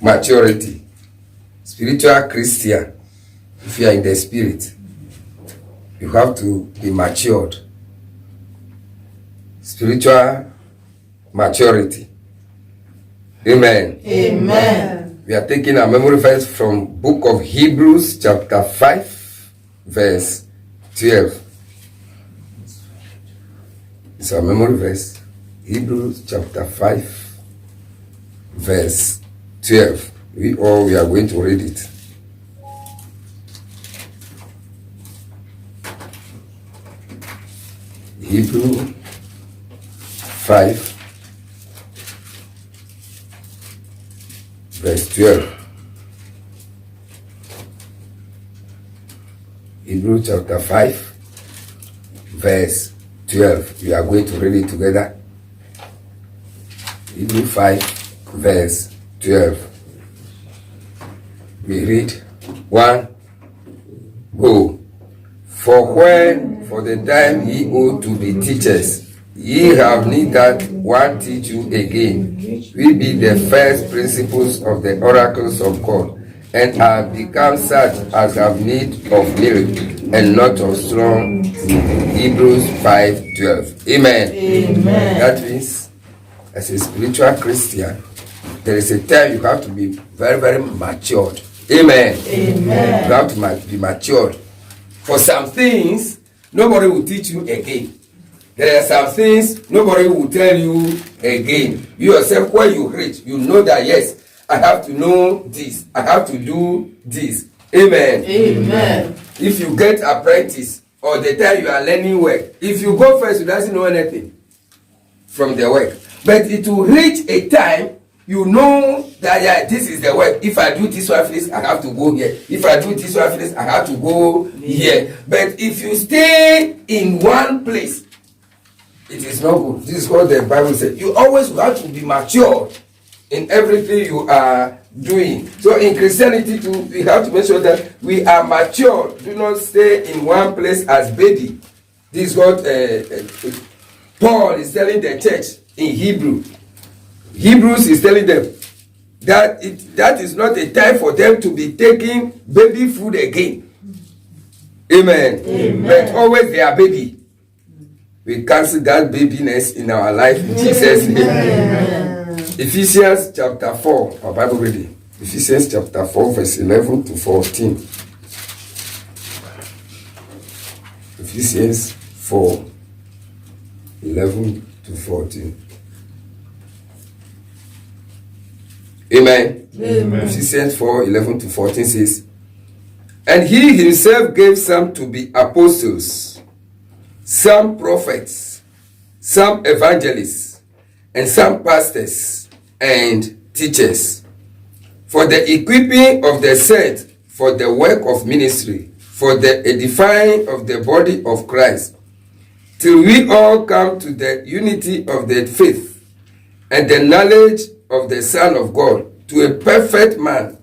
maturity. Spiritual Christian, if you are in the spirit, you have to be matured. Spiritual maturity. Amen. Amen. We are taking our memory verse from book of Hebrews chapter 5 verse 12. It's our memory verse. Hebrews chapter 5 verse 12. We are going to read it. Hebrews 5 verse 12. Hebrews chapter 5 verse 12. We are going to read it together. Hebrews 5 verse 12. We read 1, go. For the time ye ought to be teachers, ye have need that one teach you again. We be the first principles of the oracles of God, and have become such as have need of milk and not of strong meat. Hebrews 5:12. Amen. Amen. That means, as a spiritual Christian, there is a time you have to be very, very matured. Amen. Amen. You have to be matured. For some things, nobody will teach you again. There are some things nobody will tell you again. You yourself, when you reach, you know that yes, I have to know this. I have to do this. Amen. Amen. If you get apprentice or the time you are learning work, if you go first, you doesn't know anything from the work. But it will reach a time you know that yeah, this is the work. If I do this one finish, I have to go here. If I do this one finish, I have to go here. But if you stay in one place, it is not good. This is what the Bible says. You always have to be mature in everything you are doing. So in Christianity too, we have to make sure that we are mature. Do not stay in one place as baby. This is what Paul is telling the church in Hebrew. Hebrews is telling them that that is not a time for them to be taking baby food again. Amen. Amen. But always they are baby. We cancel that babyness in our life in Jesus' name. Amen. Ephesians chapter 4, our Bible reading. Ephesians chapter 4, verse 11 to 14. Ephesians 4, 11 to 14. Amen. Amen. Ephesians 4, 11 to 14 says, and he himself gave some to be apostles, some prophets, some evangelists, and some pastors and teachers, for the equipping of the saints, for the work of ministry, for the edifying of the body of Christ, till we all come to the unity of the faith and the knowledge of the Son of God, to a perfect man,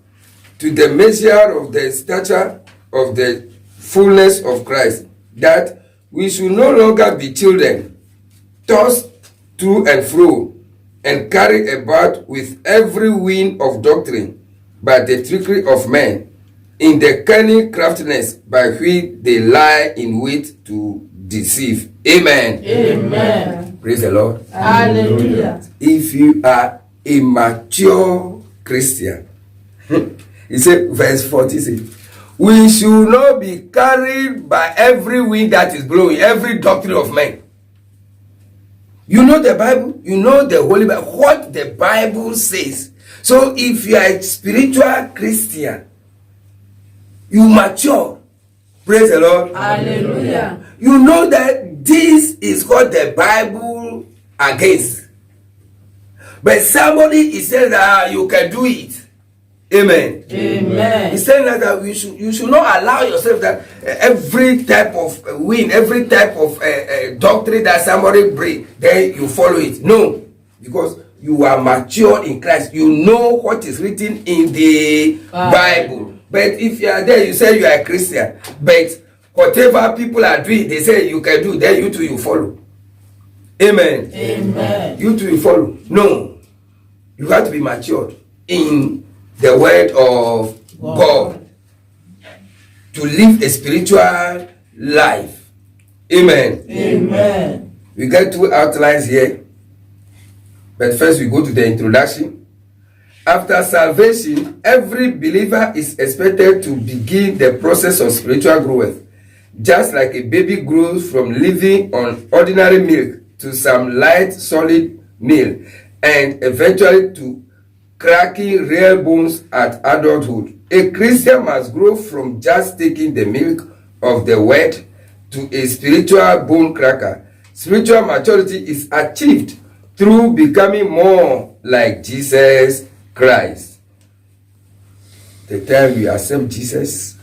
to the measure of the stature of the fullness of Christ, that we should no longer be children, tossed to and fro, and carried about with every wind of doctrine, by the trickery of men, in the cunning craftiness by which they lie in wait to deceive. Amen. Amen. Praise the Lord. Hallelujah. If you are a mature Christian, he said, verse 40 says, we should not be carried by every wind that is blowing, every doctrine of men. You know the Bible, you know the Holy Bible, what the Bible says. So if you are a spiritual Christian, you mature. Praise the Lord. Hallelujah. You know that this is what the Bible against. But somebody is saying that you can do it. Amen. Amen. He's saying that you should not allow yourself that every type of wind, every type of doctrine that somebody bring, then you follow it. No, because you are mature in Christ. You know what is written in the Bible. But if you are there, you say you are a Christian, but whatever people are doing, they say you can do, then you too you follow. Amen. Amen. You too you follow. No, you have to be matured in the word of God. To live a spiritual life. Amen. Amen. We get two outlines here. But first we go to the introduction. After salvation, every believer is expected to begin the process of spiritual growth. Just like a baby grows from living on ordinary milk to some light solid meal and eventually to cracking real bones at adulthood. A Christian must grow from just taking the milk of the word to a spiritual bone cracker. Spiritual maturity is achieved through becoming more like Jesus Christ. The time we accept Jesus,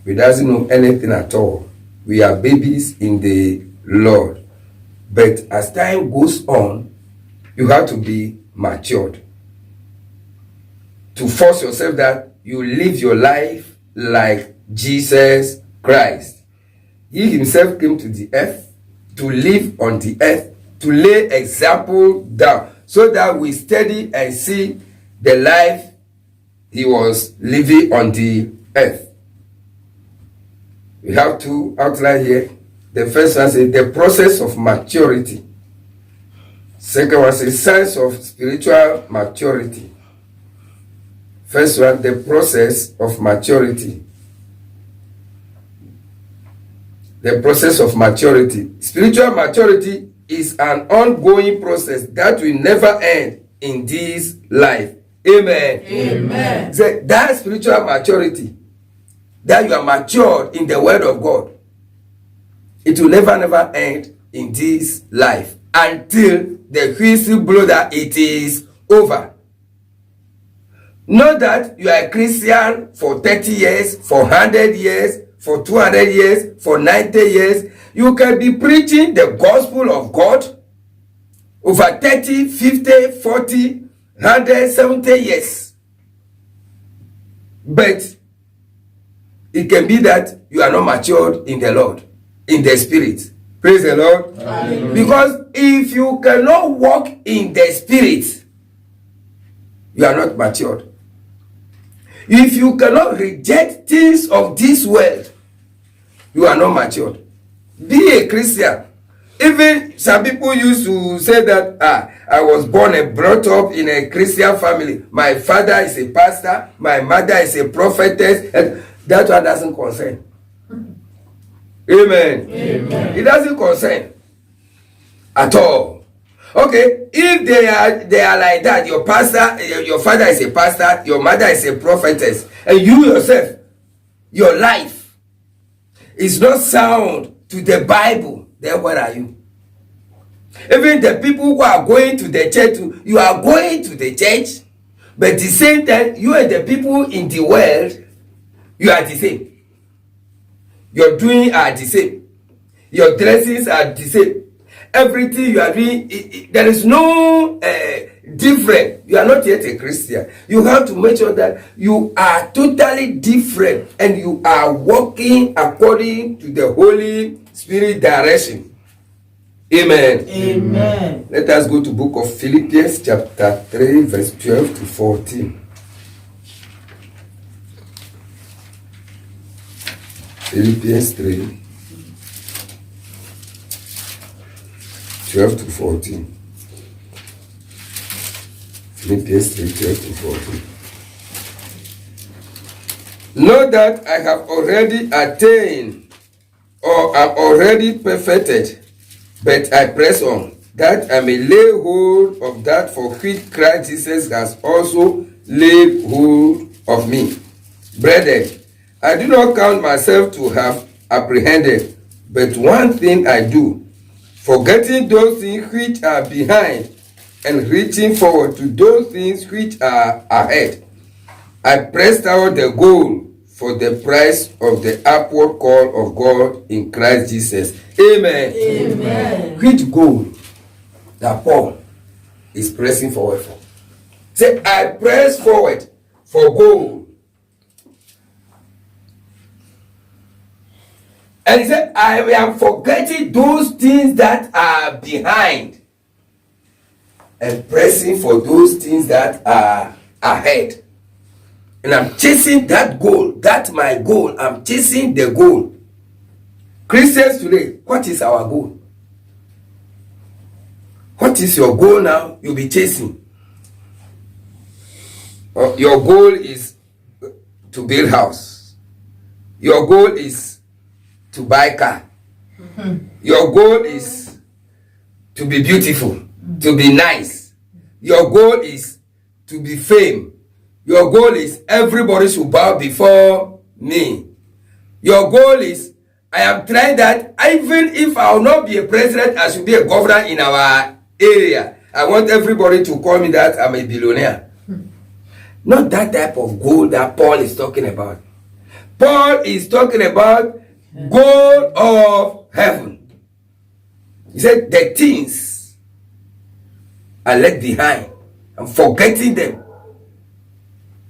we doesn't know anything at all. We are babies in the Lord. But as time goes on, you have to be matured. To force yourself that you live your life like Jesus Christ. He himself came to the earth to live on the earth, to lay example down, so that we study and see the life he was living on the earth. We have two outlines here. The first one says the process of maturity. Second one says signs of spiritual maturity. First one, the process of maturity. The process of maturity. Spiritual maturity is an ongoing process that will never end in this life. Amen. Amen. That spiritual maturity, that you are matured in the word of God, it will never end in this life until the whistle blows that it is over. Not that you are a Christian for 30 years, for 100 years, for 200 years, for 90 years. You can be preaching the gospel of God over 30, 50, 40, 100, 70 years. But it can be that you are not matured in the Lord, in the spirit. Praise the Lord. Hallelujah. Because if you cannot walk in the spirit, you are not matured. If you cannot reject things of this world, you are not matured. Be a Christian. Even some people used to say that I was born and brought up in a Christian family. My father is a pastor, my mother is a prophetess, and that one doesn't concern. Amen. Amen. It doesn't concern at all. Okay, if they are like that, your pastor, your father is a pastor, your mother is a prophetess, and you yourself, your life is not sound to the Bible, then where are you? Even the people who are going to the church, you are going to the church, but at the same time, you and the people in the world, you are the same. Your doing are the same. Your dresses are the same. Everything you are doing, there is no different. You are not yet a Christian. You have to make sure that you are totally different and you are walking according to the Holy Spirit direction. Amen. Amen. Let us go to book of Philippians chapter 3 verse 12 to 14. Philippians 3 12 to 14. Philippians 3, 12 to 14. Know that I have already attained or am already perfected, but I press on, that I may lay hold of that for which Christ Jesus has also laid hold of me. Brethren, I do not count myself to have apprehended, but one thing I do, forgetting those things which are behind and reaching forward to those things which are ahead. I pressed out the goal for the prize of the upward call of God in Christ Jesus. Amen. Amen. Which goal that Paul is pressing forward for? Say, I press forward for goal. And he said, I am forgetting those things that are behind and pressing for those things that are ahead. And I'm chasing that goal. That's my goal. I'm chasing the goal. Christians today, what is our goal? What is your goal now? You'll be chasing. Your goal is to build house. Your goal is to buy car. Your goal is to be beautiful, to be nice. Your goal is to be fame. Your goal is everybody should bow before me. Your goal is I am trying that even if I will not be a president, I should be a governor in our area. I want everybody to call me that I'm a billionaire. Not that type of goal that Paul is talking about. Paul is talking about goal of heaven. He said the things are left behind. I'm forgetting them,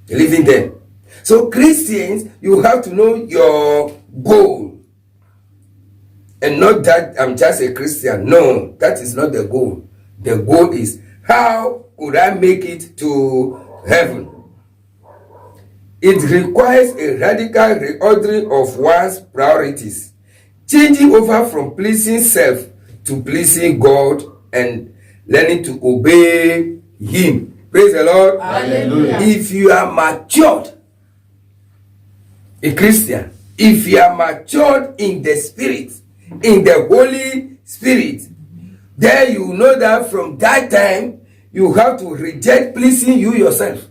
leaving them. So Christians, you have to know your goal. And not that I'm just a Christian. No, that is not the goal. The goal is how could I make it to heaven? It requires a radical reordering of one's priorities, changing over from pleasing self to pleasing God and learning to obey Him. Praise the Lord. Hallelujah. If you are matured, a Christian, if you are matured in the Spirit, in the Holy Spirit, then you know that from that time you have to reject pleasing you yourself.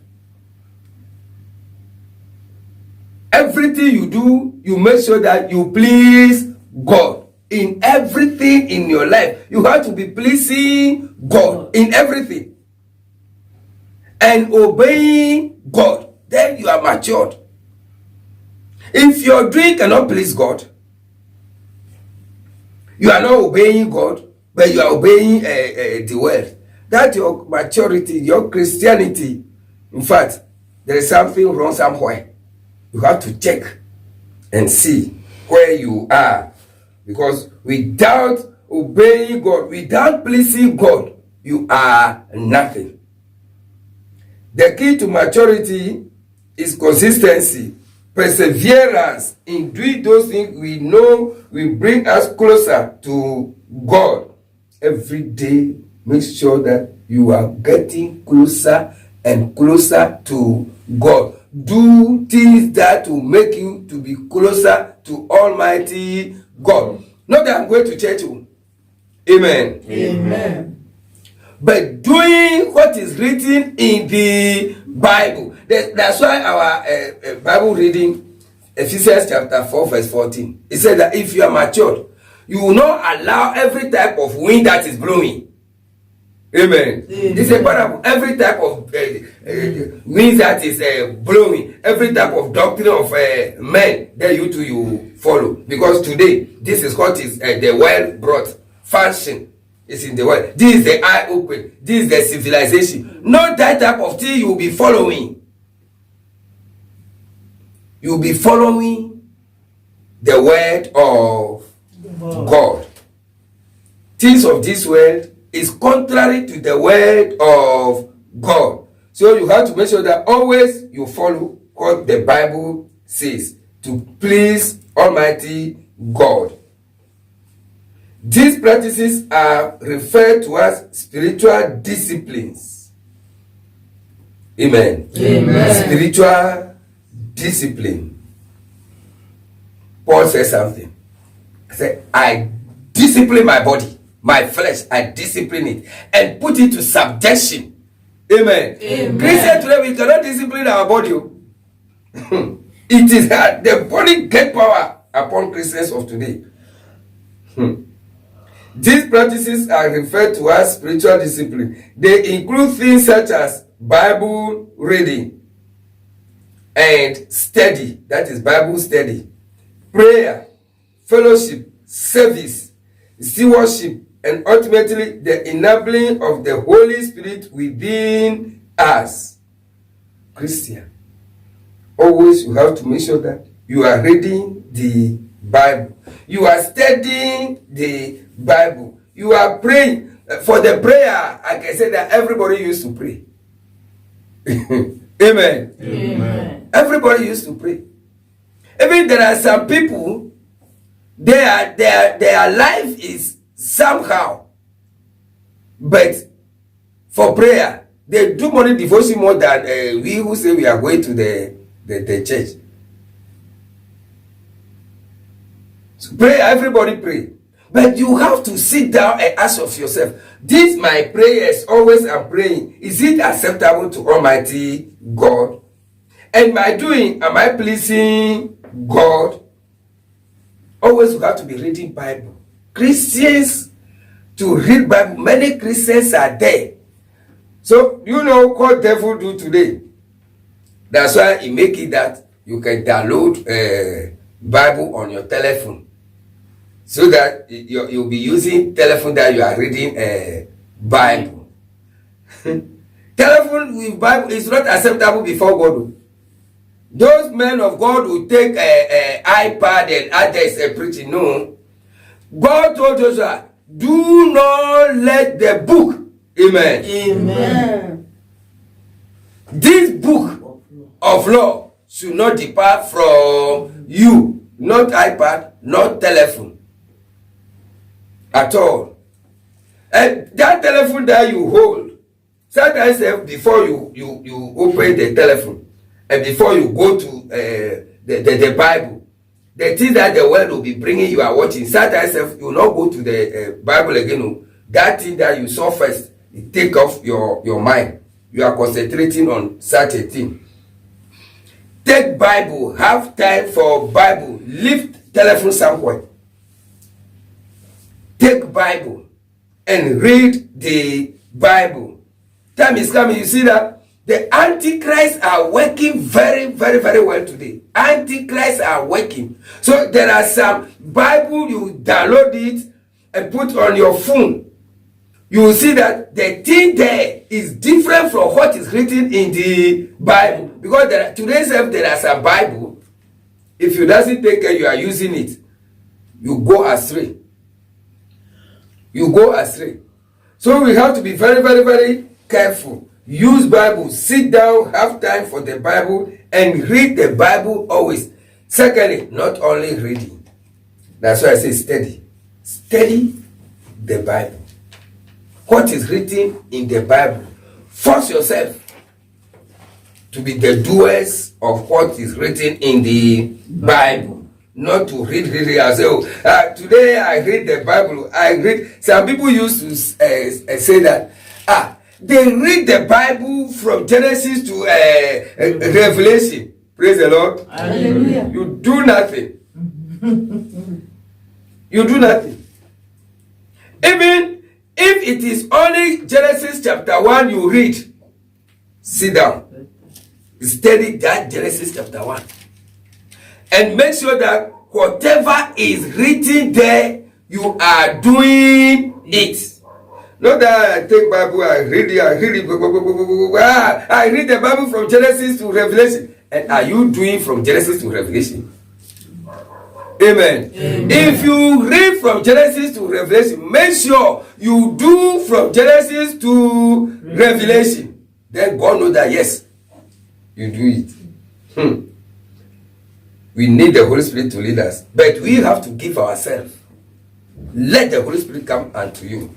Everything you do, you make sure that you please God. In everything in your life, you have to be pleasing God in everything and obeying God. Then you are matured. If your drink cannot please God, you are not obeying God, but you are obeying the world. That's your maturity, your Christianity. In fact, there is something wrong somewhere. You have to check and see where you are. Because without obeying God, without pleasing God, you are nothing. The key to maturity is consistency, perseverance in doing those things we know will bring us closer to God. Every day, make sure that you are getting closer and closer to God. Do things that will make you to be closer to Almighty God. Not that I'm going to church. Amen. Amen. But doing what is written in the Bible. That's why our Bible reading, Ephesians chapter 4 verse 14. It said that if you are matured, you will not allow every type of wind that is blowing. Amen. It's a part of every type of wind that is blowing, every type of doctrine of men that you follow. Because today, this is what is the world brought. Fashion is in the world. This is the eye open. This is the civilization. Not that type of thing you will be following. You will be following the word of God. Things of this world is contrary to the word of God. So you have to make sure that always you follow what the Bible says to please Almighty God. These practices are referred to as spiritual disciplines. Amen. Amen. Spiritual discipline. Paul says something. I said, I discipline my body. My flesh, I discipline it and put it to subjection. Amen. Amen. Christians today, we cannot discipline our body. It is hard. The body get power upon Christians of today. These practices are referred to as spiritual discipline. They include things such as Bible reading and study, that is Bible study, prayer, fellowship, service, stewardship, and ultimately the enabling of the Holy Spirit within us. Christian, always you have to make sure that you are reading the Bible. You are studying the Bible. You are praying. For the prayer, I can say that everybody used to pray. Amen. Amen. Everybody used to pray. Even there are some people, their life is somehow, but for prayer, they do morning devotion more than we who say we are going to the church. So pray, everybody pray. But you have to sit down and ask of yourself, this my prayers always I'm praying, is it acceptable to Almighty God? And by doing, am I pleasing God? Always you have to be reading Bible. Christians to read Bible, many Christians are there. So you know what devil do today? That's why he make it that you can download Bible on your telephone, so that you'll be using telephone that you are reading Bible. Telephone with Bible is not acceptable before God. Those men of God who take iPad and others and preaching. No, God told Joshua, do not let the book. Amen. Amen. This book of law should not depart from you. Not iPad, not telephone. At all. And that telephone that you hold, sometimes before you open the telephone and before you go to the Bible, the things that the world will be bringing you are watching, sometimes you will not go to the Bible again. That thing that you saw first, it take off your mind. You are concentrating on such a thing. Take Bible, have time for Bible, leave telephone somewhere. Take Bible and read the Bible. Time is coming, you see that the Antichrists are working very, very, very well today. Antichrists are working. So there are some Bible, you download it and put on your phone. You will see that the thing there is different from what is written in the Bible. Because today there are some Bible, if you doesn't take care, you are using it, you go astray. You go astray. So we have to be very, very, very careful. Use Bible, sit down, have time for the Bible, and read the Bible always. Secondly, not only reading. That's why I say study. Study the Bible. What is written in the Bible. Force yourself to be the doers of what is written in the Bible. Not to read and say, oh, today I read the Bible. I read. Some people used to say that, they read the Bible from Genesis to Revelation. Praise the Lord. Hallelujah. You do nothing. You do nothing. Even if it is only Genesis chapter 1 you read, sit down. Study that Genesis chapter 1. And make sure that whatever is written there, you are doing it. Not that I take Bible, I read it. I read the Bible from Genesis to Revelation. And are you doing from Genesis to Revelation? Amen. Amen. If you read from Genesis to Revelation, make sure you do from Genesis to Revelation. Then God knows that, yes, you do it. We need the Holy Spirit to lead us. But we have to give ourselves. Let the Holy Spirit come unto you.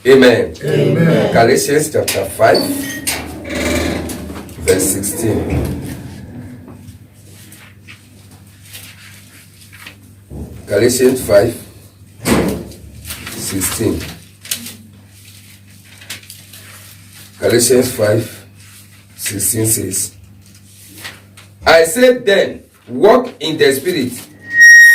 Amen. Amen. Galatians chapter 5, verse 16. Galatians 5, 16. Galatians 5, 16 says, I said then, walk in the Spirit,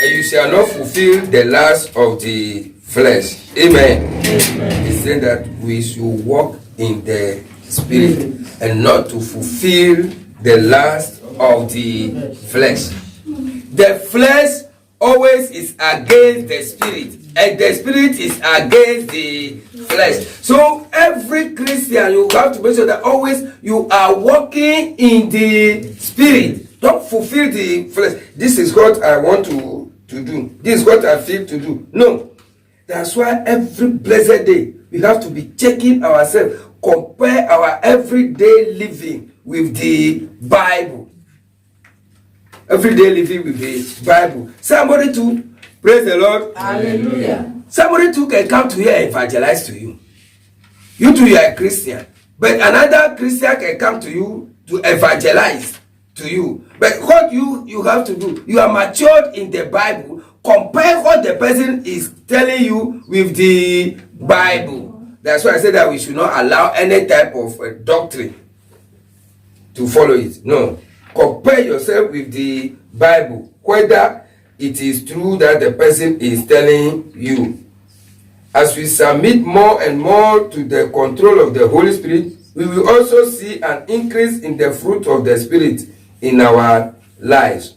and you shall not fulfill the lust of the flesh. Amen. Amen. He said that we should walk in the Spirit and not to fulfill the lust of the flesh. The flesh always is against the Spirit, and the Spirit is against the flesh. So every Christian, you have to make sure that always you are walking in the Spirit. Don't fulfill the flesh. This is what I want to do. This is what I feel to do. No. That's why every blessed day we have to be checking ourselves, compare our everyday living with the Bible. Every day living with the Bible. Somebody too, praise the Lord. Hallelujah. Somebody too can come to you and evangelize to you. You too, you are a Christian. But another Christian can come to you to evangelize to you. But what you have to do, you are matured in the Bible. Compare what the person is telling you with the Bible. That's why I said that we should not allow any type of doctrine to follow it. No. Compare yourself with the Bible, whether it is true that the person is telling you. As we submit more and more to the control of the Holy Spirit, we will also see an increase in the fruit of the Spirit in our lives.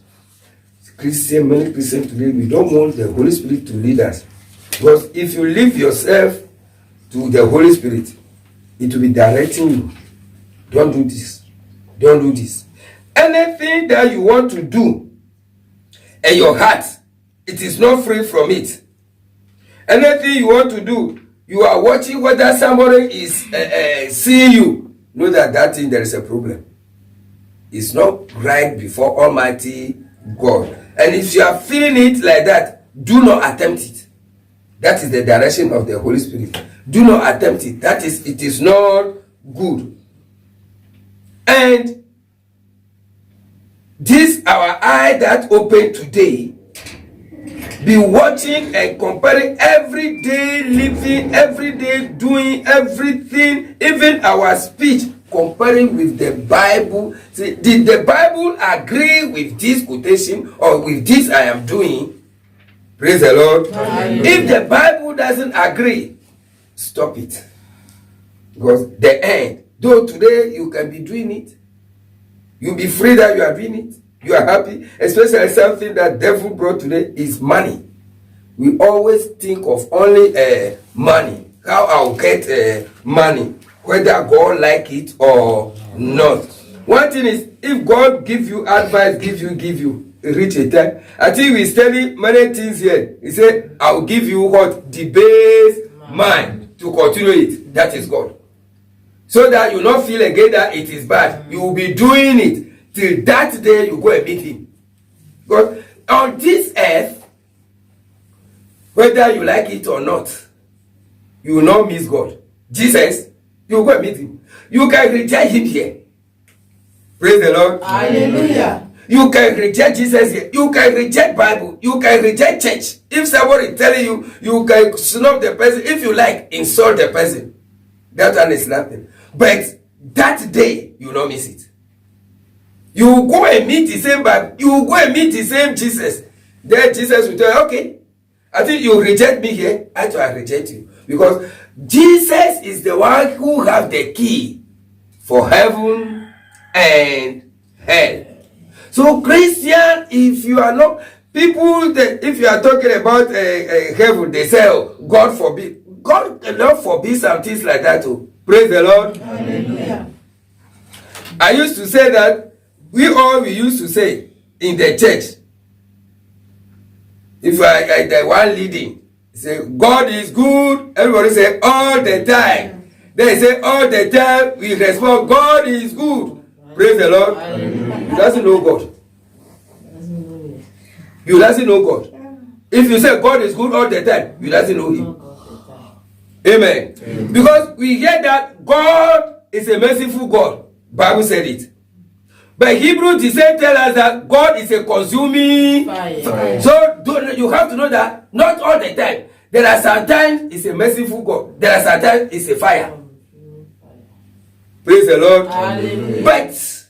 Many Christians today, we don't want the Holy Spirit to lead us. Because if you leave yourself to the Holy Spirit, it will be directing you. Don't do this. Don't do this. Anything that you want to do and your heart, it is not free from it. Anything you want to do, you are watching whether somebody is seeing you. Know that thing, there is a problem. It's not right before Almighty God. And if you are feeling it like that, do not attempt it. That is the direction of the Holy Spirit. Do not attempt it. It is not good. And this our eye that opened today, be watching and comparing every day living, every day doing everything, even our speech, comparing with the Bible. See, did the Bible agree with this quotation or with this I am doing? Praise the Lord. If the Bible doesn't agree, stop it. Because the end, though today you can be doing it, you'll be free that you are doing it. You are happy, especially something that devil brought today is money. We always think of only money. How I'll get money, whether God like it or not. One thing is, if God give you advice, give you reach a time. I think we study many things here. He said, I'll give you what? The base mind to continue it. That is God. So that you not feel again that it is bad. You will be doing it till that day you go and meet him. Because on this earth, whether you like it or not, you will not miss God. Jesus, you will go and meet him. You can reject him here. Praise the Lord. Hallelujah. You can reject Jesus here. You can reject Bible. You can reject church. If somebody is telling you, you can snub the person. If you like, insult the person. That one is nothing. But that day, you will not miss it. You go and meet the same Bible. You go and meet the same Jesus. Then Jesus will tell you, okay, I think you reject me here. I reject you. Because Jesus is the one who has the key for heaven and hell. So Christian, if you are not, people, if you are talking about heaven, they say, oh, God forbid. God cannot forbid some things like that too. Praise the Lord. Hallelujah. I used to say that, we used to say in the church, if you are the one leading, say, God is good, everybody say, all the time. They say, all the time, we respond, God is good. Praise the Lord. You doesn't know God. You doesn't know God. If you say God is good all the time, you doesn't know him. Amen. Because we hear that God is a merciful God. Bible said it. But Hebrews the same tell us that God is a consuming fire. So you have to know that not all the time. There are sometimes it's a merciful God. There are sometimes it's a fire. Praise the Lord. Hallelujah. But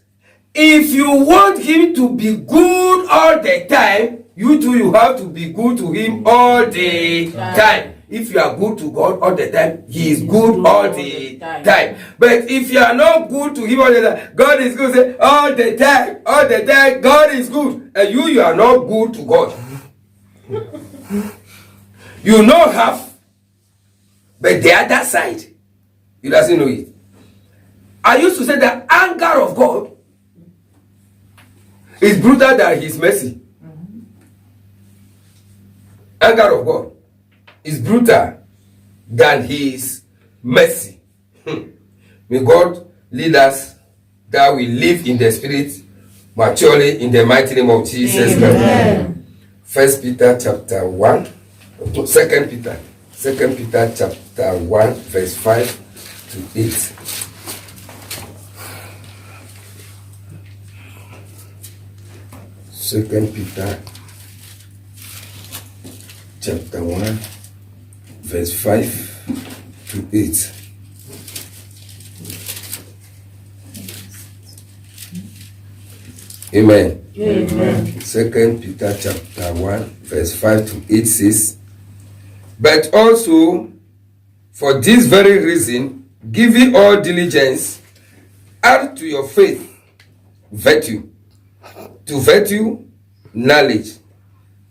if you want him to be good all the time, you too, you have to be good to him all the time. If you are good to God all the time, he is good all the time. But if you are not good to him all the time, God is good. Say, all the time, God is good. And you are not good to God. You know half. But the other side, he doesn't know it. I used to say the anger of God is brutal than his mercy. Anger of God is brutal than his mercy. May God lead us that we live in the Spirit maturely in the mighty name of Jesus. Amen. 1 Peter chapter 1, 2 Peter chapter 1, verse 5 to 8. Second Peter chapter 1, verse 5 to 8. Amen. Amen. Second Peter chapter 1, verse 5 to 8 says, but also for this very reason, giving all diligence, add to your faith virtue, to virtue knowledge,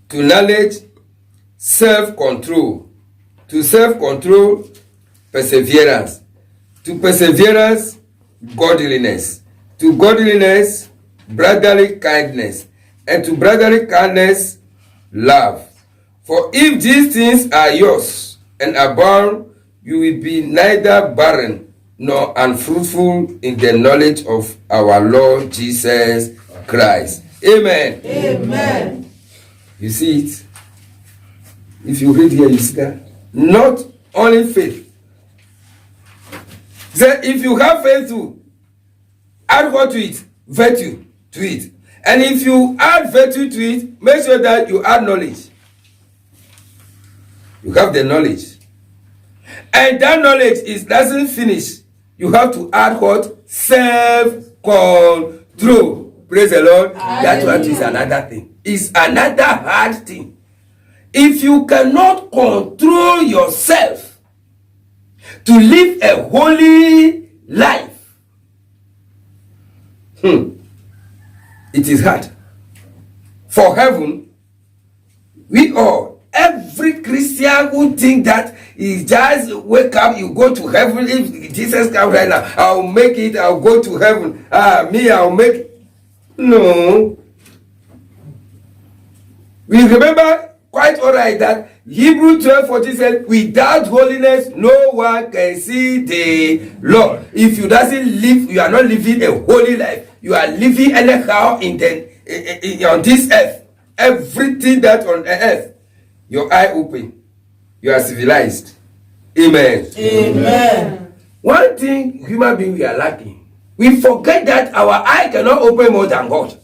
to knowledge self-control, to self-control perseverance, to perseverance godliness, to godliness brotherly kindness, and to brotherly kindness love. For if these things are yours and abound, you will be neither barren nor unfruitful in the knowledge of our Lord Jesus Christ. Amen. Amen. You see it? If you read here, you see that? Not only faith. He said, if you have faith to add what to it? Virtue to it. And if you add virtue to it, make sure that you add knowledge. You have the knowledge. And that knowledge doesn't finish. You have to add what? Self-control. Praise the Lord. That one is another thing. It's another hard thing. If you cannot control yourself to live a holy life, it is hard. For heaven, we all, every Christian who think that he just wake up, you go to heaven. If Jesus comes right now, I'll make it, I'll go to heaven. I'll make it. No. We remember quite all right that Hebrew 12:14 said, without holiness, no one can see the Lord. If you doesn't live, you are not living a holy life. You are living anyhow on this earth. Everything that on earth, your eye open. You are civilized. Amen. Amen. One thing human beings we are lacking. We forget that our eye cannot open more than God.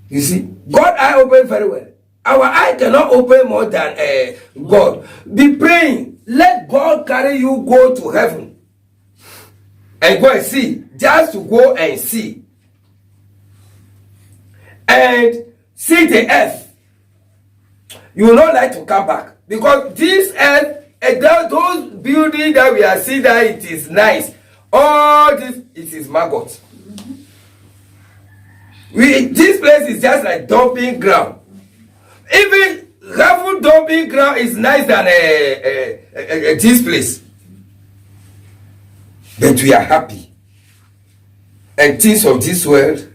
You see, God eye open very well. Our eye cannot open more than God. Be praying. Let God carry you go to heaven. And go and see. Just to go and see. And see the earth. You will not like to come back. Because this earth, those buildings that we are seeing that it is nice. All this, it is maggot. This place is just like dumping ground. Even heaven dumping ground is nice than this place. But we are happy. And things of this world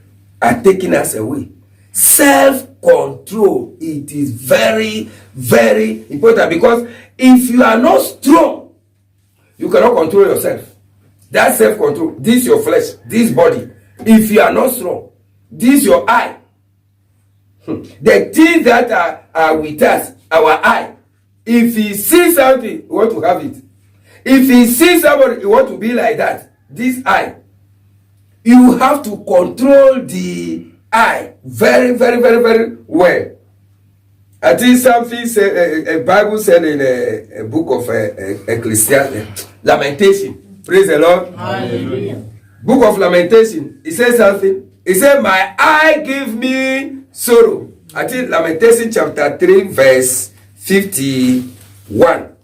are taking us away. Self-control, it is very, very important. Because if you are not strong, you cannot control yourself. That self-control, this your flesh, this body. If you are not strong, this your eye. The things that are with us, our eye. If he sees something, you want to have it. If he sees somebody, you want to be like that. This eye. You have to control the eye very, very, very, very well. I think something said, a Bible said in a book of Ecclesiastes, Lamentation. Praise the Lord. Hallelujah. Book of Lamentation. It says something. It said, my eye give me sorrow. I think Lamentation chapter 3 verse 51.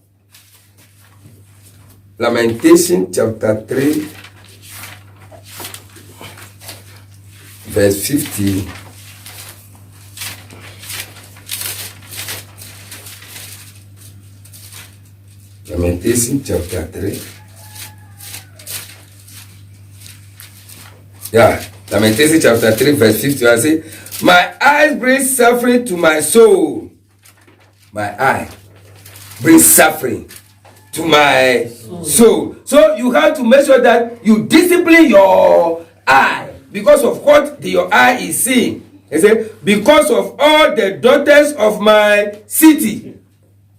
Lamentation chapter 3 verse 50. Lamentation chapter 3. Yeah, Lamentation chapter 3 verse 50. I say, my eyes bring suffering to my soul. My eye brings suffering to my soul. So you have to make sure that you discipline your eye because of what your eye is seeing. He said, because of all the daughters of my city.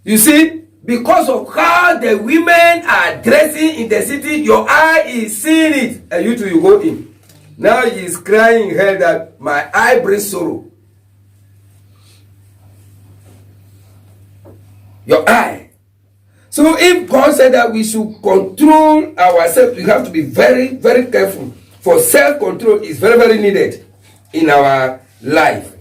You see, because of how the women are dressing in the city, your eye is seeing it. And you too, you go in. Now he is crying in hell that my eye brings sorrow. Your eye. So if God said that we should control ourselves, we have to be very, very careful. For self-control is very, very needed in our life.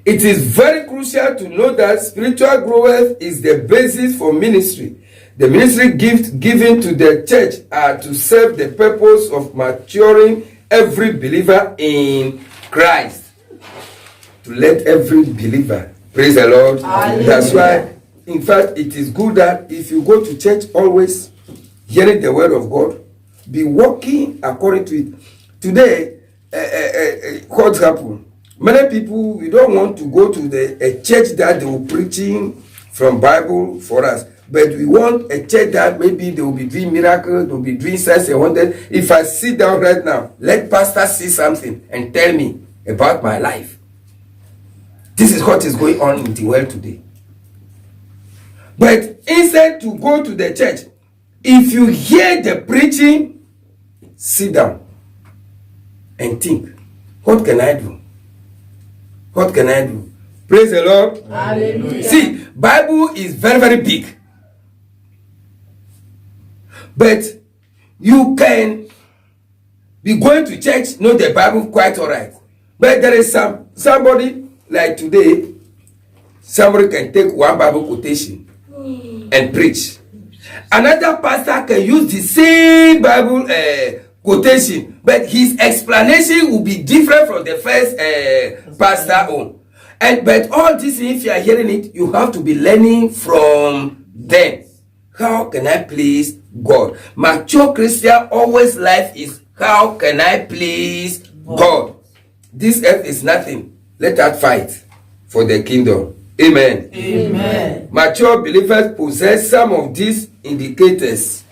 It is very crucial to know that spiritual growth is the basis for ministry. The ministry gifts given to the church are to serve the purpose of maturing every believer in Christ. To let every believer, praise the Lord. Hallelujah. That's why, in fact, it is good that if you go to church always hearing the word of God, be walking according to it. Today, what happened? Many people, we don't want to go to a church that they will preaching from Bible for us. But we want a church that maybe they will be doing miracles, they will be doing signs and wonders. If I sit down right now, let pastor see something and tell me about my life. This is what is going on in the world today. But instead to go to the church, if you hear the preaching, sit down and think, what can I do? What can I do? Praise the Lord. Hallelujah. See, Bible is very, very big. But you can be going to church, know the Bible quite all right. But there is somebody like today, somebody can take one Bible quotation and preach. Another pastor can use the same Bible quotation, but his explanation will be different from the first pastor own. But all this, if you are hearing it, you have to be learning from them. How can I please God? Mature Christian always life is how can I please God? This earth is nothing. Let us fight for the kingdom. Amen. Amen. Mature believers possess some of these indicators: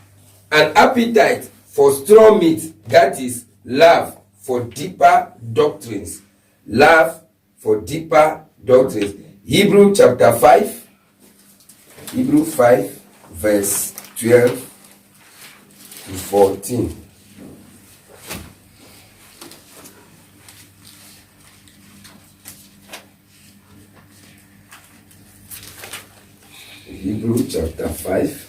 an appetite for strong meat, that is, love for deeper doctrines. Love for deeper doctrines. Hebrew chapter 5, Hebrew 5, verse 12 to 14. Hebrew chapter 5.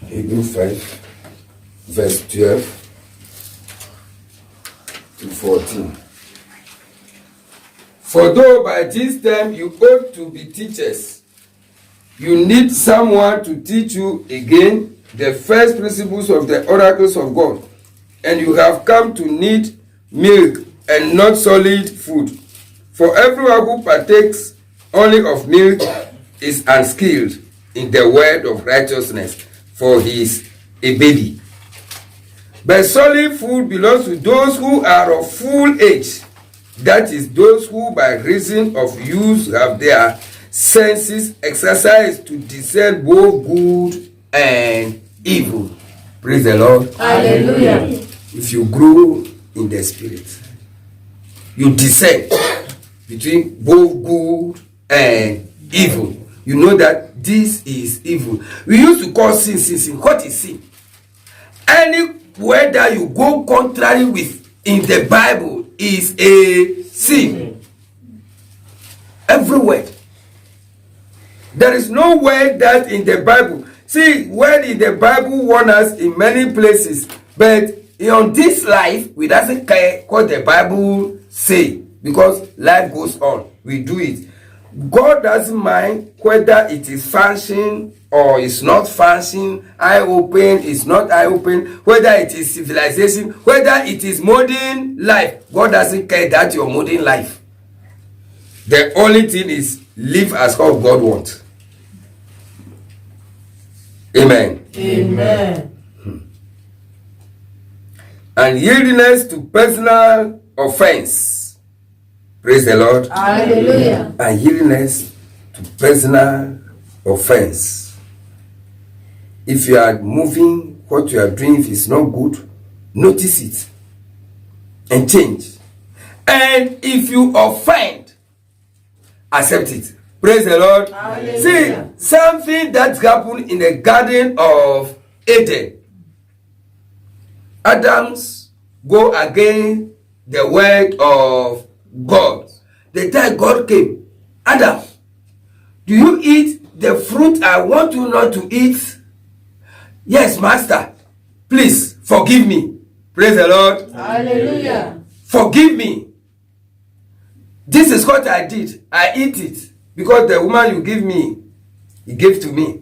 Hebrew 5, verse 12 to 14. For though by this time you ought to be teachers, you need someone to teach you again the first principles of the oracles of God, and you have come to need milk and not solid food. For everyone who partakes only of milk is unskilled in the word of righteousness, for he is a baby. But solid food belongs to those who are of full age, that is, those who by reason of use have their senses exercised to discern both good and evil. Praise the Lord. Hallelujah. If you grow in the spirit, you discern between both good and evil. You know that this is evil. We used to call sin. What is sin? Any word that you go contrary with in the Bible is a sin. Every word. There is no word that in the Bible. See, word in the Bible warn us in many places, but on this life, we doesn't care what the Bible say, because life goes on. We do it. God doesn't mind whether it is functioning or it's not functioning, eye open, it's not eye open, whether it is civilization, whether it is modern life. God doesn't care that your modern life. The only thing is live as how God wants. Amen. Amen. And yieldiness to personal offense. Praise the Lord. Hallelujah. Unwillingness to personal offense. If you are moving, what you are doing, if it's not good, notice it and change. And if you offend, accept it. Praise the Lord. Hallelujah. See, something that happened in the Garden of Eden. Adam's go against the word of God. The time God came, Adam, do you eat the fruit I want you not to eat? Yes, master. Please forgive me. Praise the Lord. Hallelujah. Forgive me. This is what I did. I eat it because the woman you give me, he gave to me.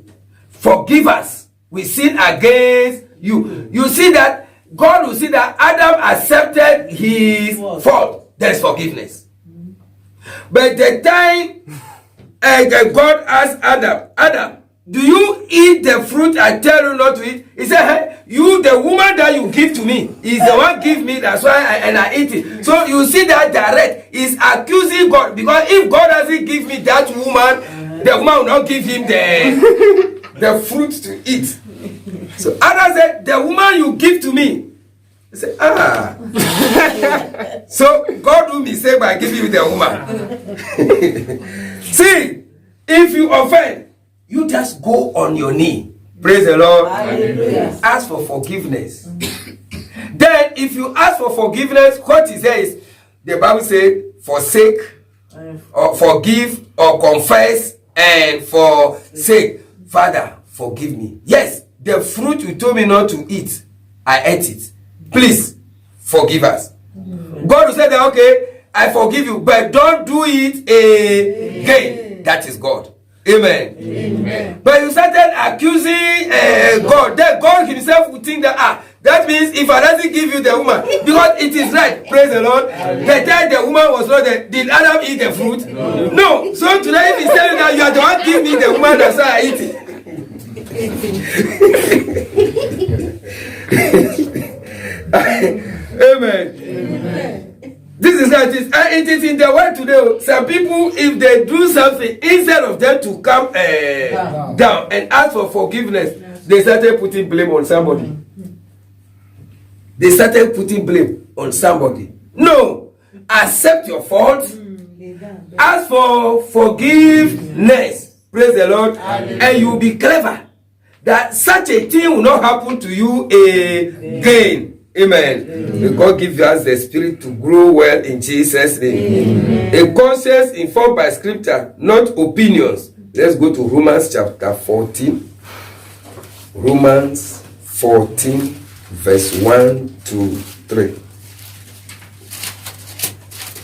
Forgive us. We sin against you. You see that God will see that Adam accepted his fault. There is forgiveness. But the time God asked Adam, do you eat the fruit I tell you not to eat? He said, hey, you, the woman that you give to me, is the one give me, that's why I eat it. So you see that direct is accusing God, because if God doesn't give me that woman, the woman will not give him the fruit to eat. So Adam said, the woman you give to me. He said, so God will be saved by giving you the woman. See, if you offend, you just go on your knee. Praise the Lord. Hallelujah. Ask for forgiveness. Then, if you ask for forgiveness, what he says, the Bible says, forsake, or forgive, or confess, and forsake. Father, forgive me. Yes, the fruit you told me not to eat, I ate it. Please, forgive us. God will say that, okay, I forgive you, but don't do it again. That is God. Amen. Amen. But you started accusing God. Then God himself would think that, that means if I doesn't give you the woman, because it is right, praise the Lord. The time the woman was not there, did Adam eat the fruit? No. So today if he's telling that you are the one give me the woman, that's why I eat it. Amen. Amen. This is how it is. And it is in the world today. Some people, if they do something, instead of them to come down and ask for forgiveness, they started putting blame on somebody. They started putting blame on somebody. No. Accept your fault. Ask for forgiveness. Praise the Lord. And you will be clever. That such a thing will not happen to you again. Amen. May God give us the spirit to grow well in Jesus' name. Amen. A conscience informed by scripture, not opinions. Let's go to Romans chapter 14. Romans 14, verse 1 to 3.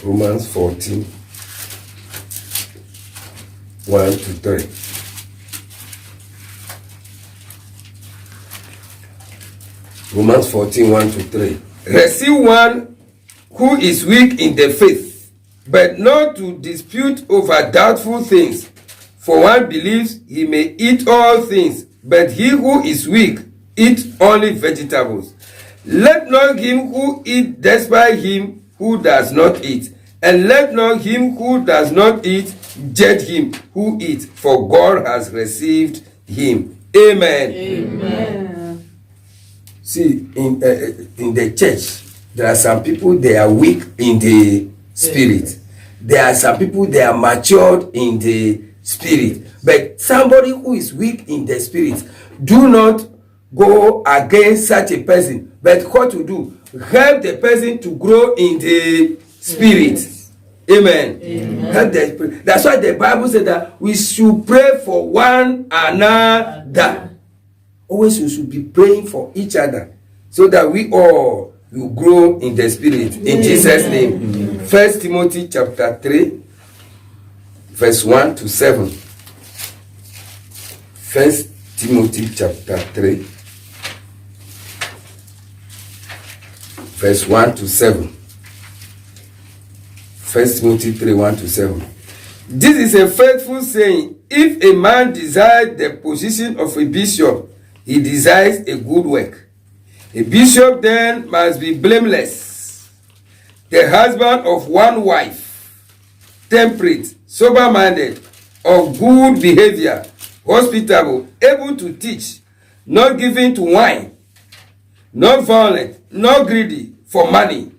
Romans 14, 1 to 3. Romans 14, 1 to 3. Receive one who is weak in the faith, but not to dispute over doubtful things. For one believes he may eat all things, but he who is weak eat only vegetables. Let not him who eat despise him who does not eat, and let not him who does not eat judge him who eats, for God has received him. Amen. Amen. See, in the church, there are some people, they are weak in the spirit. There are some people, they are matured in the spirit. But somebody who is weak in the spirit, do not go against such a person. But what to do? Help the person to grow in the spirit. Amen. Amen. That's why the Bible said that we should pray for one another. Always we should be praying for each other so that we all will grow in the spirit. In Jesus' name. 1 Timothy chapter 3, verse 1 to 7. 1 Timothy chapter 3, verse 1 to 7. 1 Timothy 3, 1 to 7. This is a faithful saying. If a man desires the position of a bishop, he desires a good work. A bishop then must be blameless, the husband of one wife, temperate, sober-minded, of good behavior, hospitable, able to teach, not given to wine, not violent, not greedy for money,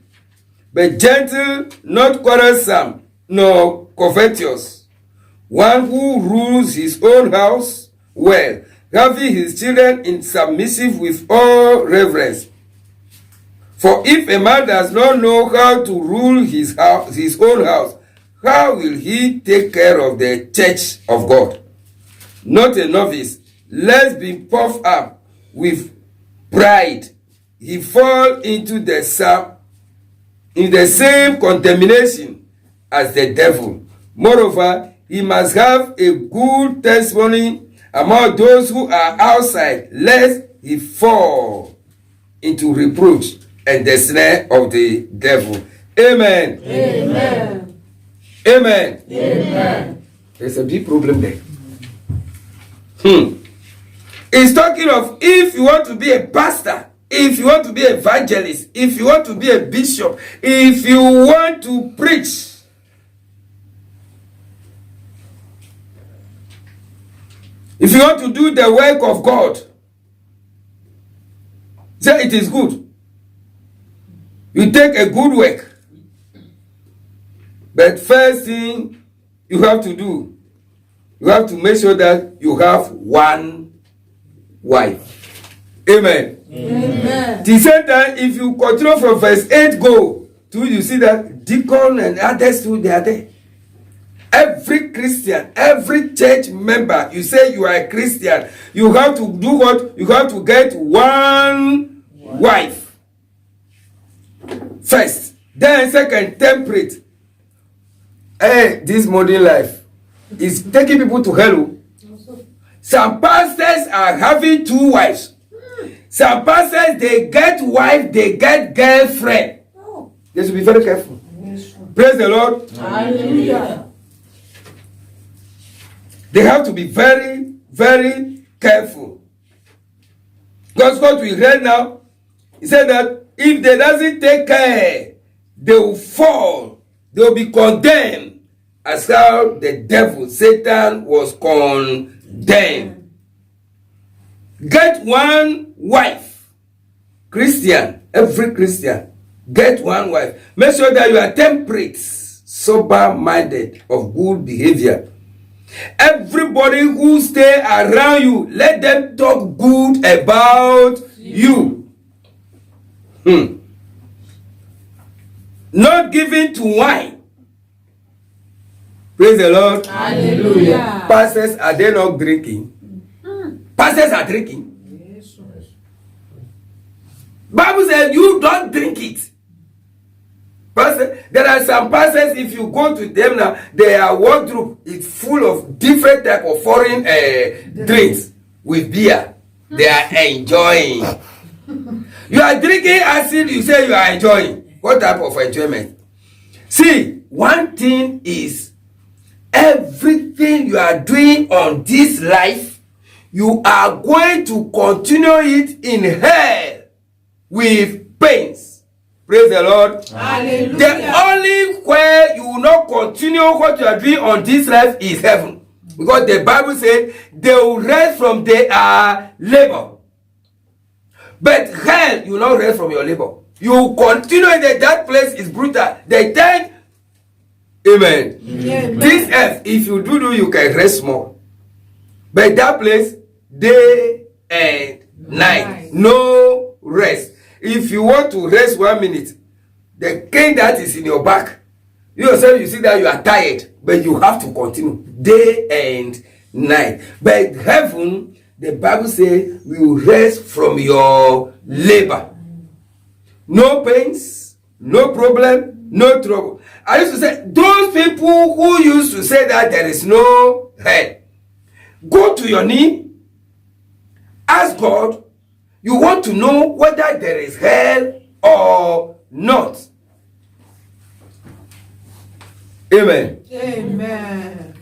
but gentle, not quarrelsome, nor covetous, one who rules his own house well, having his children in submissive with all reverence. For if a man does not know how to rule his own house, how will he take care of the church of God? Not a novice, lest be puffed up with pride, he fall into the same contamination as the devil. Moreover, he must have a good testimony among those who are outside, lest he fall into reproach and the snare of the devil. Amen. Amen. Amen. Amen. There's a big problem there. It's talking of if you want to be a pastor, if you want to be an evangelist, if you want to be a bishop, if you want to preach, if you want to do the work of God, say it is good. You take a good work. But first thing you have to do, you have to make sure that you have one wife. Amen. Amen. The same time, if you continue from verse 8 go to, you see that deacon and others too, they are there. Every Christian, every church member, you say you are a Christian, you have to do what? You have to get one wife. First. Then second, temperate. This modern life is taking people to hell. Some pastors are having 2 wives. Some pastors, they get wife, they get girlfriend. They should be very careful. Praise the Lord. Hallelujah. They have to be very, very careful. Because what we read now, he said that if they doesn't take care, they will fall. They will be condemned as how the devil, Satan, was condemned. Get one wife. Christian, every Christian, get one wife. Make sure that you are temperate, sober-minded, of good behavior. Everybody who stay around you, let them talk good about you. Not given to wine. Praise the Lord. Hallelujah. Pastors, are they not drinking? Pastors are drinking. Bible says you don't drink it. Pastor, there are some pastors, if you go to them now, their wardrobe is full of different type of foreign drinks with beer. They are enjoying. You are drinking acid, you say you are enjoying. What type of enjoyment? See, one thing is, everything you are doing on this life, you are going to continue it in hell with pains. Praise the Lord. Hallelujah. The only where you will not continue what you are doing on this life is heaven. Because the Bible says they will rest from their labor. But hell, you will not rest from your labor. You will continue in that place is brutal. The time, amen. Amen. This earth, if you do, you can rest more. But that place, day and night, no rest. If you want to rest 1 minute, the pain that is in your back, you yourself, you see that you are tired, but you have to continue day and night. But heaven, the Bible says, will rest from your labor. No pains, no problem, no trouble. I used to say, those people who used to say that there is no hell, go to your knee, ask God, you want to know whether there is hell or not. Amen. Amen.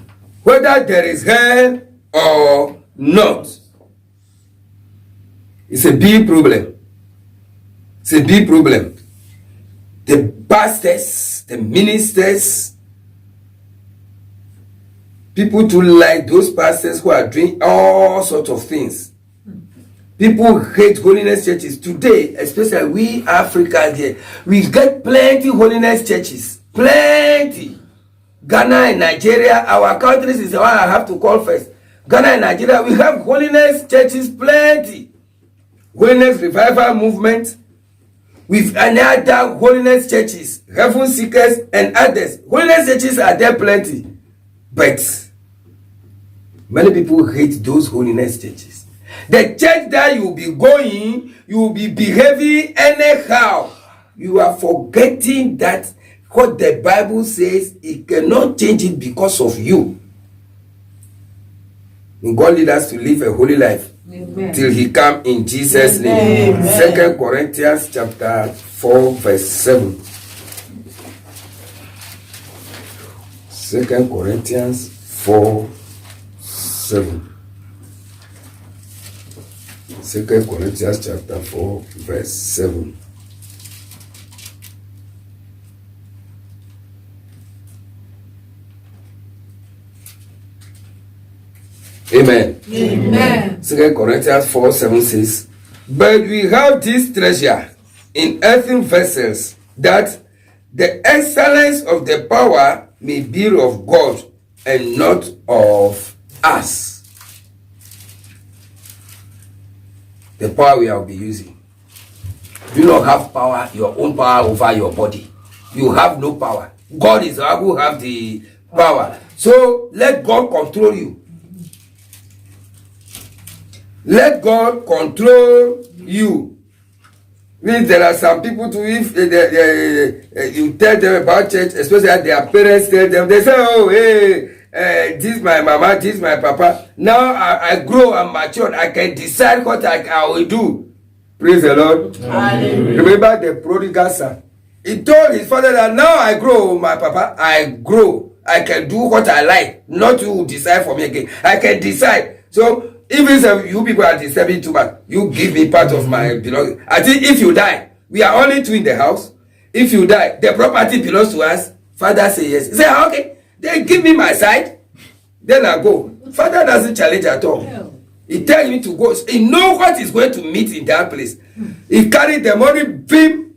Whether there is hell or not. It's a big problem. It's a big problem. The pastors, the ministers, People too like those pastors who are doing all sorts of things. People hate holiness churches today, especially we Africans here. We get plenty holiness churches, plenty. Ghana and Nigeria, our countries is the one I have to call first. Ghana and Nigeria, we have holiness churches plenty. Holiness revival movement, with another holiness churches, heaven seekers and others. Holiness churches are there plenty. But many people hate those holiness churches. The church that you will be going, you will be behaving anyhow. You are forgetting that what the Bible says, it cannot change it because of you. And God lead us to live a holy life. Amen. Till he come in Jesus' name. Amen. 2 Corinthians chapter 4 verse 7. 2 Corinthians 4 7. 2 Corinthians chapter 4 verse 7. Amen. Amen. 2 Corinthians 4 7 says, but we have this treasure in earthen vessels, that the excellence of the power may be of God and not of us. The power we will be using. You don't have power, your own power over your body. You have no power. God is the one who have the power. So let God control you. Let God control you. Means there are some people to, if you tell them about church, especially their parents tell them, they say, oh, hey, this is my mama, this is my papa. Now I grow and mature, I can decide what I will do. Praise the Lord. Hallelujah. Remember the prodigal son. He told his father that now I grow, my papa, I grow. I can do what I like, not you decide for me again. I can decide. So, even if you people are disturbing too much, you give me part of my belongings. I think if you die, we are only two in the house. If you die, the property belongs to us. Father say yes. He say, okay, then give me my side. Then I go. Father doesn't challenge at all. He tells me to go. He knows what is going to meet in that place. He carry the money, beam,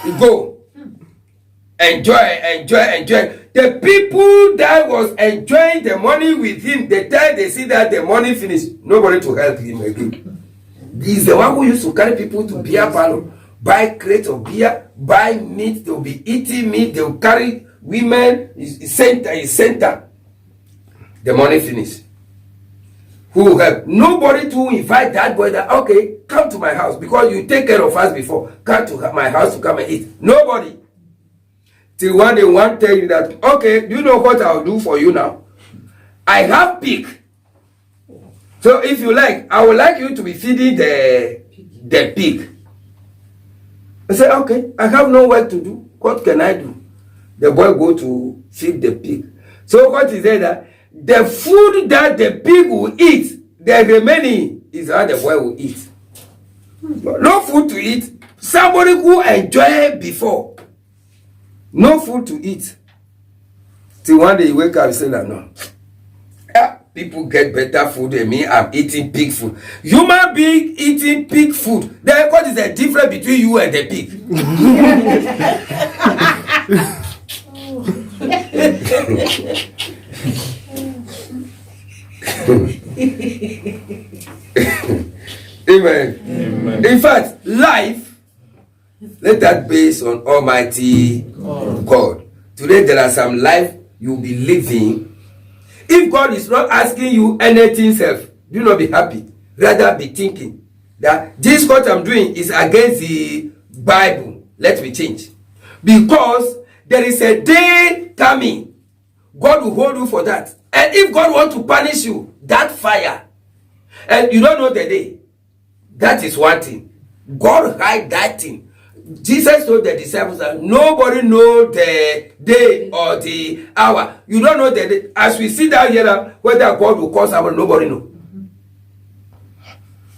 he go. Enjoy. The people that was enjoying the money with him, the time they see that the money finished, nobody to help him again. He's the one who used to carry people to beer parlor, buy crates of beer, buy meat. They'll be eating meat. They'll carry women. His center. The money finished. Who will help? Nobody to invite that boy that, okay, come to my house because you take care of us before. Come to my house to come and eat. Nobody. Till one day one tell you that, okay, do you know what I'll do for you now? I have pig. So if you like, I would like you to be feeding the pig. I say, okay, I have no work to do. What can I do? The boy go to feed the pig. So what is it that the food that the pig will eat, the remaining is how the boy will eat. No food to eat. Somebody who enjoyed before. No food to eat. Till one day you wake up and say, no. People get better food than me. I'm eating pig food. Human being eating pig food. Then what is the difference between you and the pig? Amen. Amen. In fact, life, let that based on Almighty God. Today there are some life you'll be living. If God is not asking you anything self, do not be happy. Rather be thinking that this what I'm doing is against the Bible. Let me change. Because there is a day coming. God will hold you for that. And if God wants to punish you, that fire, and you don't know the day, that is one thing. God hide that thing. Jesus told the disciples that nobody knows the day or the hour. You don't know the day. As we see down here now, whether God will call someone, nobody knows.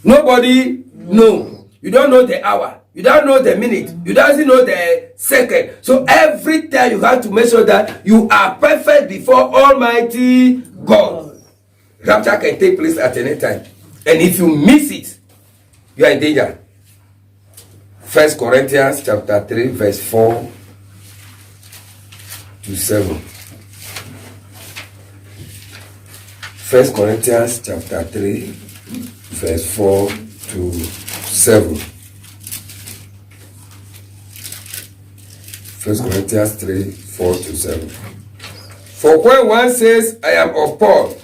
Nobody knows. You don't know the hour. You don't know the minute. You don't know the second. So every time you have to make sure that you are perfect before Almighty God. Rapture can take place at any time. And if you miss it, you are in danger. 1 Corinthians chapter 3, verse 4 to 7. 1 Corinthians chapter 3, verse 4 to 7. 1 Corinthians 3, 4 to 7. For when one says, I am of Paul,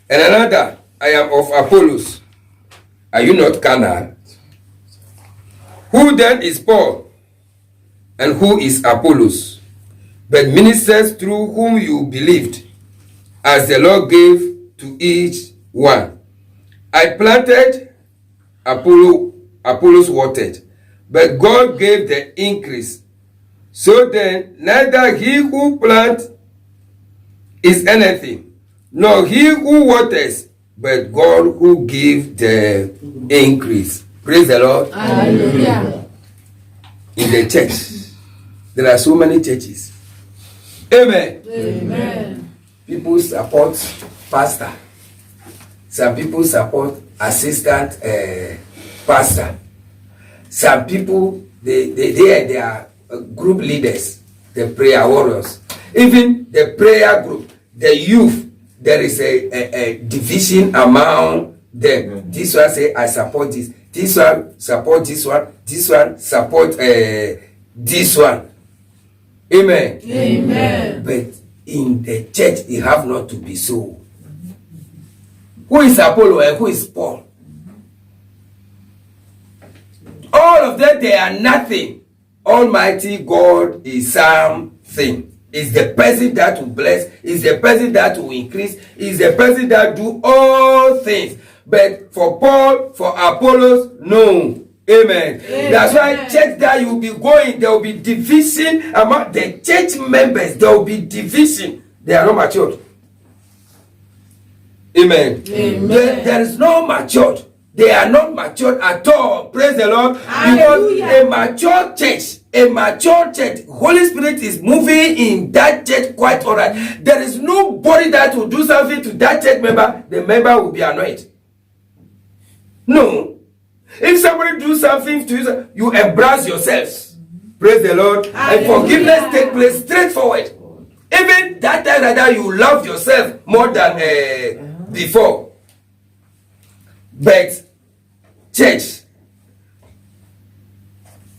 and another, I am of Apollos, are you not carnal? Who then is Paul, and who is Apollos? But ministers through whom you believed, as the Lord gave to each one. I planted, Apollos watered, but God gave the increase. So then, neither he who plants is anything, nor he who waters, but God who gives the increase. Praise the Lord. Hallelujah. In the church, there are so many churches. Amen. Amen. People support pastor. Some people support assistant pastor. Some people they are group leaders, the prayer warriors. Even the prayer group, the youth, there is a division among them. This one say I support this. This one support this one. This one support this one. Amen. Amen. But in the church, it have not to be so. Who is Apollo and who is Paul? All of them, they are nothing. Almighty God is something. Is the person that will bless. Is the person that will increase. Is the person that do all things. But for Paul, for Apollos, no. Amen. Amen. That's why church that you will be going, there will be division among the church members. There will be division. They are not matured. Amen. Amen. There is no matured. They are not matured at all. Praise the Lord. Hallelujah. Because a mature church, Holy Spirit is moving in that church quite all right. There is nobody that will do something to that church member. The member will be annoyed. No. If somebody do something to you, you embrace yourselves. Praise the Lord. And forgiveness take place straightforward. Even that time that you love yourself more than before. But church,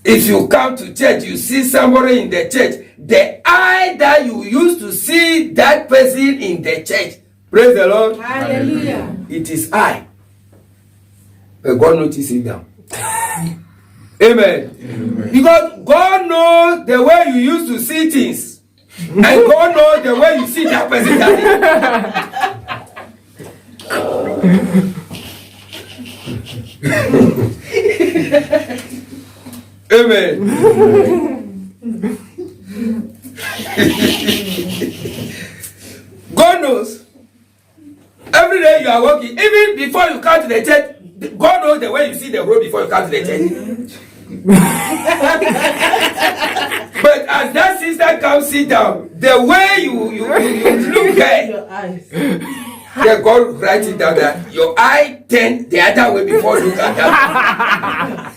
if you come to church, you see somebody in the church, the eye that you used to see that person in the church, praise the Lord. Hallelujah. It is I. But God notices it now. Amen. Amen. Because God knows the way you used to see things. And God knows the way you see that person. Amen. God knows. Every day you are walking, even before you come to the church, God knows the way you see the road before you come to the church. But as that sister comes sit down, the way you look at your eyes, yeah, God writes it down that your eye turn the other way before you look at that.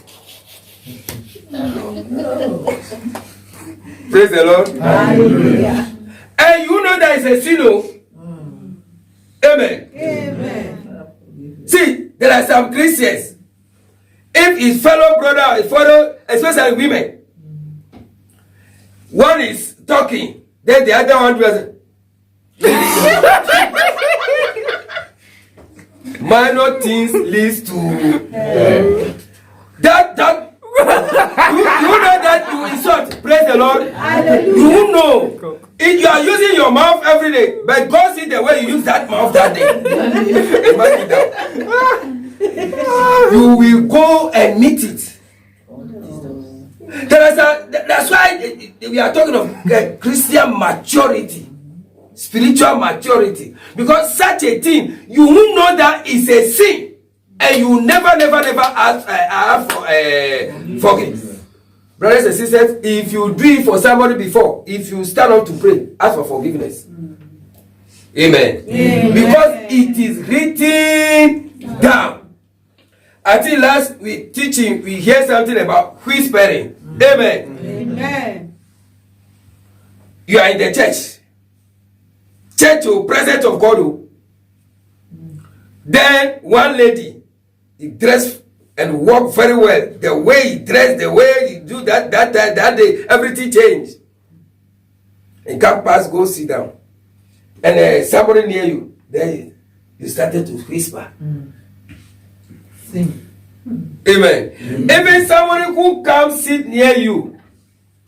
Praise the Lord. Hallelujah. And you know there is a sin. Amen. Amen. See, there are some Christians. If his fellow brother, his fellow, especially women, one is talking, then the other one doesn't. Minor things leads to that you know that you insult. Praise the Lord. Hallelujah. You know if you are using your mouth every day, but God see the way you use that mouth that day. Imagine that. You will go and meet it. That's why we are talking of Christian maturity, spiritual maturity. Because such a thing, you will know that is a sin, and you never ask for forgiveness. Brothers and sisters, if you do it for somebody before, if you stand up to pray, ask for forgiveness. Amen. Amen. Because it is written down. I think last week teaching, we hear something about whispering. Amen. Amen. You are in the church. Church, presence of God. Then one lady, he dressed and walked very well. The way he dressed, the way he do that day, everything changed. And come past, go sit down. And somebody near you, then you started to whisper. Sing. Amen. Even somebody who comes sit near you,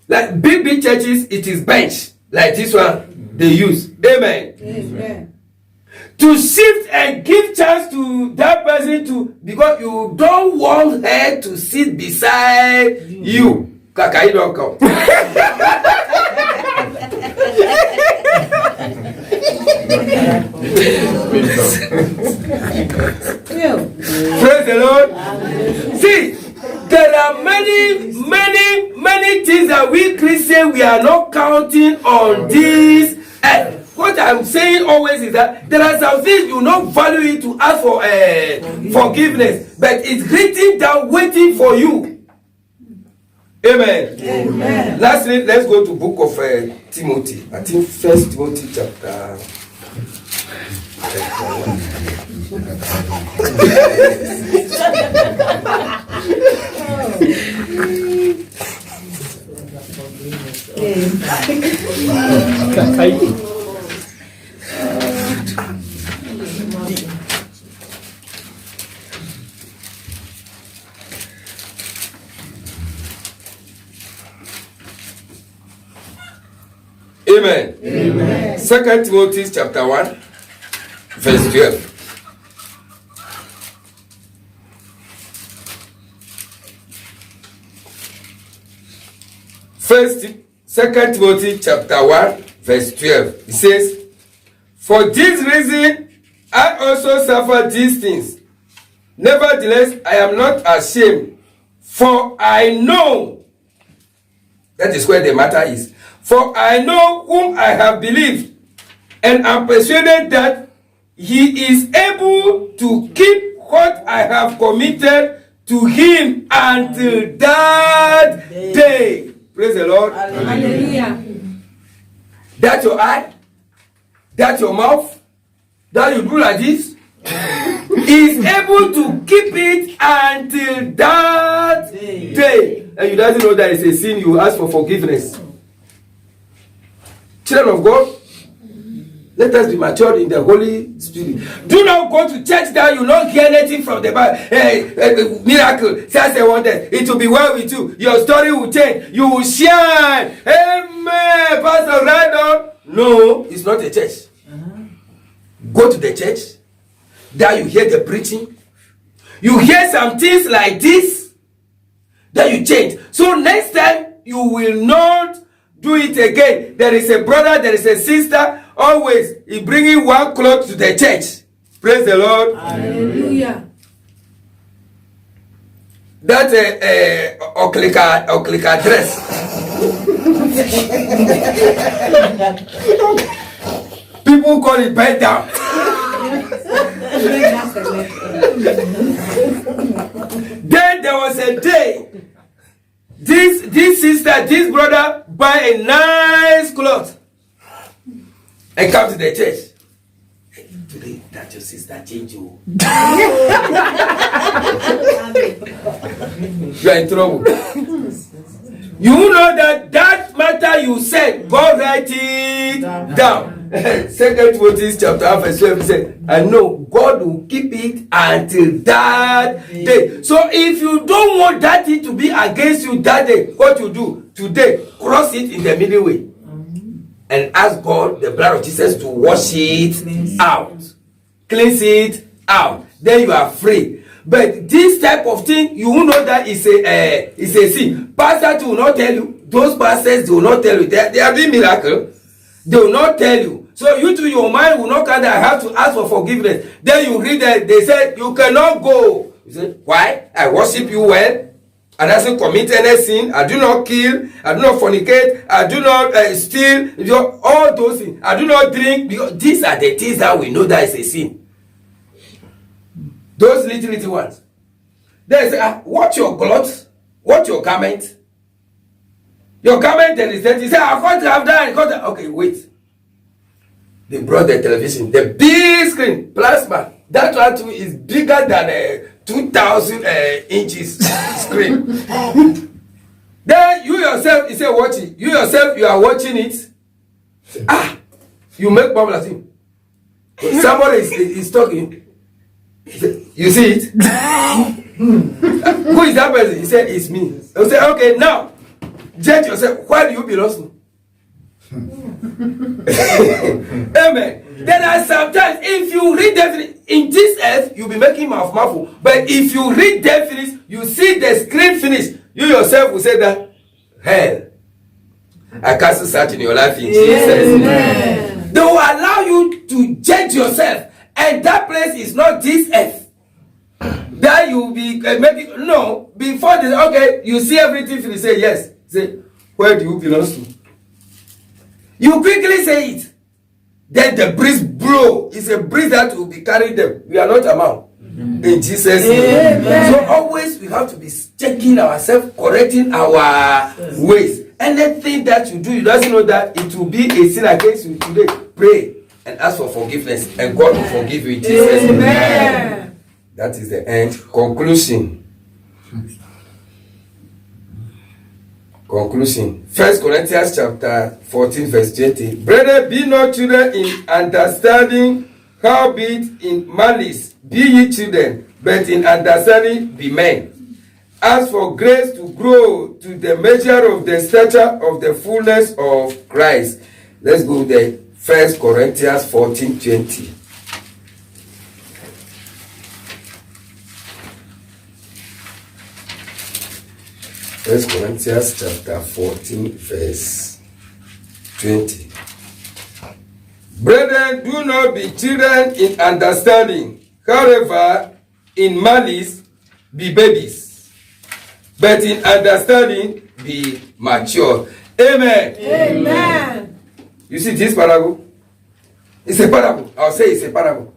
like big churches, it is bench like this one they use. Amen. Amen. To shift and give chance to that person to, because you don't want her to sit beside you. Kaka, you don't come. Praise the Lord. See, there are many things that we Christians, we are not counting on this. And what I'm saying always is that there are some things you not value it to ask for forgiveness, but it's written down waiting for you. Amen. Amen. Lastly, let's go to book of Timothy. I think First Timothy chapter 1. Amen. Amen. 2 Timothy chapter 1, verse 12. Second Timothy chapter 1, verse 12. It says, "For this reason I also suffer these things. Nevertheless, I am not ashamed, for I know," that is where the matter is, "for I know whom I have believed, and am persuaded that he is able to keep what I have committed to him until that day." Praise the Lord. Hallelujah. That's your eye, that's your mouth, that you do like this. He is able to keep it until that day. And you doesn't know that it's a sin, you ask for forgiveness. Children of God, let us be matured in the Holy Spirit. Do not go to church that you not hear anything from the Bible. Miracle, signs and wonders. It will be well with you. Your story will change. You will shine. Amen. Pastor Randall. No, it's not a church. Go to the church. That you hear the preaching. You hear some things like this. That you change. So next time you will not do it again. There is a brother, there is a sister. Always, he bringing one cloth to the church. Praise the Lord. Hallelujah. That's a Oklika dress. People call it bend down. Then there was a day. This sister, this brother buy a nice cloth and come to the church. Today, that your sister change you. You are in trouble. You know that matter you said, God write it down. 2 Timothy chapter 1 verse 12 said, "I know God will keep it until that day." So if you don't want that thing to be against you that day, what you do today, cross it in the middle way and ask God, the blood of Jesus, to wash it out, cleanse it out. Then you are free. But this type of thing, you will know that is a sin. Pastors will not tell you. Those pastors, they will not tell you. They are doing miracle. They will not tell you. So you to your mind will not come that I have to ask for forgiveness. Then you read that they said you cannot go. You say, why? I worship you well. I doesn't commit any sin. I do not kill. I do not fornicate. I do not steal. All those things. I do not drink, because these are the things that we know that is a sin. Those little ones. They say, watch your clothes, watch your garment. Your garment is that. He said, I can't have that. Okay, wait. They brought the television, the big screen, plasma. That one too is bigger than a 2,000 inches screen. Then you yourself, he said, watch it. You yourself, you are watching it. You make problem at him. Somebody is talking. You see it? Who is that person? He said, it's me. He said, okay, now, judge yourself. Why do you belong to? Amen. There are sometimes, if you read definition in this earth, you'll be making mouth mouthful. But if you read definition, you see the screen finish, you yourself will say that, hell, I cancel such in your life in Jesus' name. They will allow you to judge yourself, and that place is not this earth. That you will be making, no, before this, okay, you see everything finish, say yes. Say, where do you belong to? You quickly say it. Then the breeze blow. It's a breeze that will be carrying them. We are not among. In Jesus' name. So always we have to be checking ourselves, correcting our ways. Anything that you do, you doesn't know that it will be a sin against you today. Pray and ask for forgiveness, and God will forgive you in Jesus' name. That is the end. Conclusion. 1 Corinthians chapter 14 verse 20. Brethren, be not children in understanding, howbeit in malice be ye children, but in understanding be men. As for grace to grow to the measure of the stature of the fullness of Christ. Let's go there. 1 Corinthians 14 20. First Corinthians chapter 14 verse 20. Brethren, do not be children in understanding, however, in malice be babies, but in understanding be mature. Amen. Amen. You see this parable? It's a parable. I'll say it's a parable.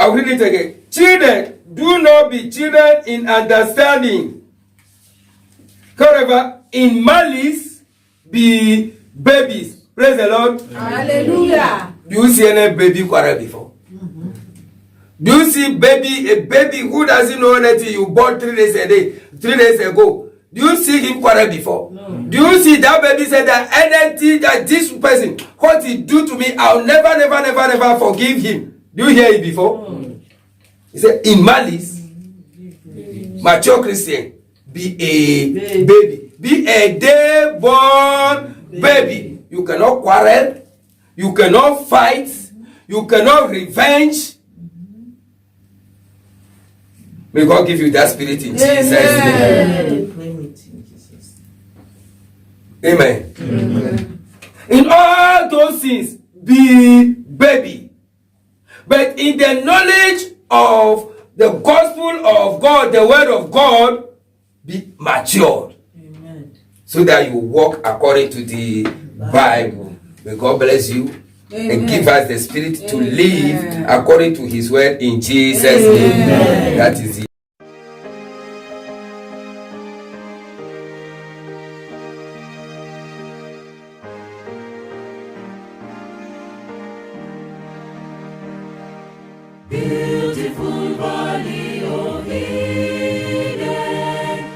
I'll read it again. Children, do not be children in understanding, however, in malice be babies. Praise the Lord. Hallelujah. Do you see any baby quarrel before? Do you see a baby who doesn't know anything you bought 3 days ago? Do you see him quarrel before? No. Do you see that baby say that anything that this person, what he do to me, I'll never forgive him? Do you hear it before? No. He said, in malice, mature Christian, be a baby. Be a day-born baby. You cannot quarrel. You cannot fight. You cannot revenge. May God give you that spirit in Jesus' name. Amen. Amen. In all those things, be baby. But in the knowledge of the gospel of God, the word of God, be matured. Amen. So that you walk according to the Bible. May God bless you. Amen. And give us the spirit to live according to his word in Jesus' name. That is it. Beautiful.